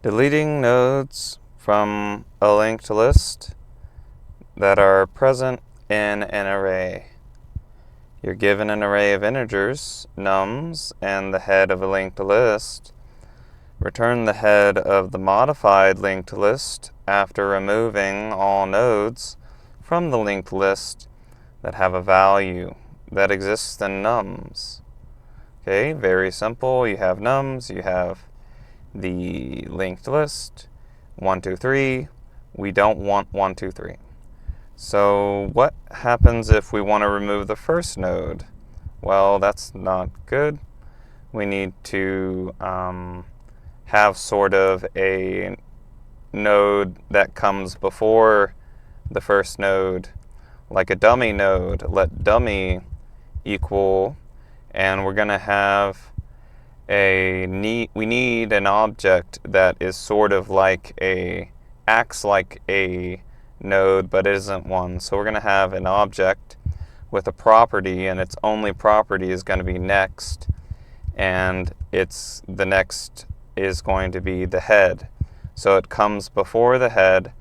Deleting nodes from a linked list that are present in an array. You're given an array of integers, nums, and the head of a linked list. Return the head of the modified linked list after removing all nodes from the linked list that have a value that exists in nums. Okay, very simple. You have nums, you have the linked list, 1, 2, 3. We don't want 1, 2, 3. So what happens if we want to remove the first node? Well, that's not good. We need to have sort of a node that comes before the first node, like a dummy node. Let dummy equal, and we're going to have we need an object that is sort of like acts like a node but isn't one. So we're going to have an object with a property, and its only property is going to be next, and the next is going to be the head. So it comes before the head,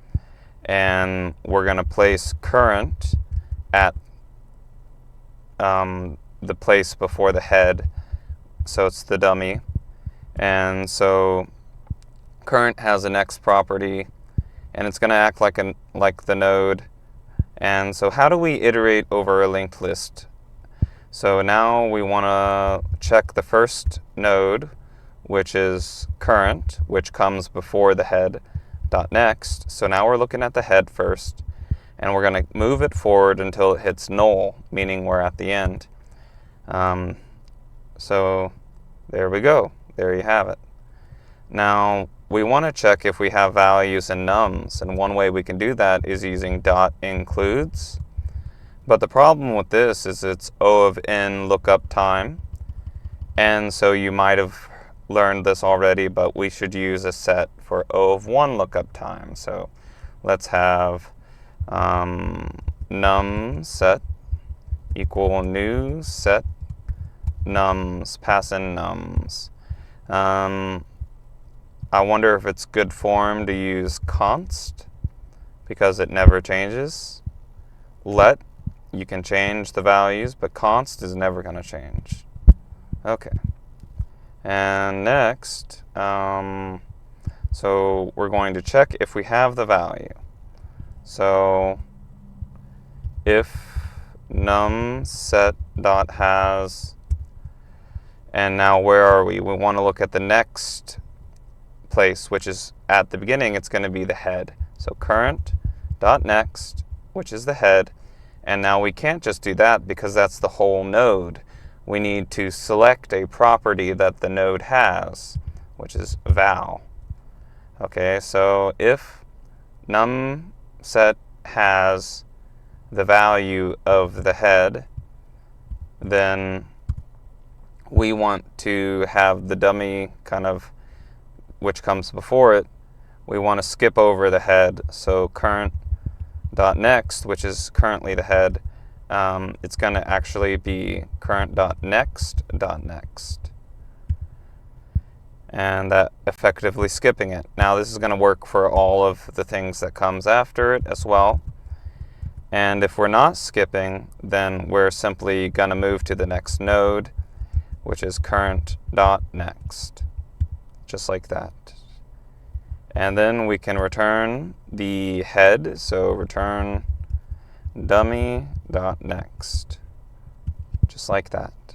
and we're going to place current at the place before the head, so it's the dummy. And so current has a next property, and it's going to act like the node. And so how do we iterate over a linked list? So now we want to check the first node, which is current, which comes before the head dot next. So now we're looking at the head first, and we're going to move it forward until it hits null, meaning we're at the end. So there we go. There you have it. Now we want to check if we have values in nums, and one way we can do that is using dot includes. But the problem with this is it's O of n lookup time, and so you might have learned this already, but we should use a set for O of 1 lookup time. So let's have num set equal new set nums, pass in nums. I wonder if it's good form to use const because it never changes. Let, you can change the values, but const is never going to change. Okay. And next, so we're going to check if we have the value. So if num set dot has, and now where are we? We want to look at the next place, which is at the beginning. It's going to be the head. So current dot next, which is the head. And now we can't just do that because that's the whole node. We need to select a property that the node has, which is val. Okay, so if num set has the value of the head, then we want to have the dummy kind of, which comes before it, we want to skip over the head. So current dot next, which is currently the head, it's going to actually be current dot next, and that effectively skipping it. Now this is going to work for all of the things that comes after it as well. And if we're not skipping, then we're simply going to move to the next node, which is current dot next, just like that. And then we can return the head, so return dummy dot next, just like that.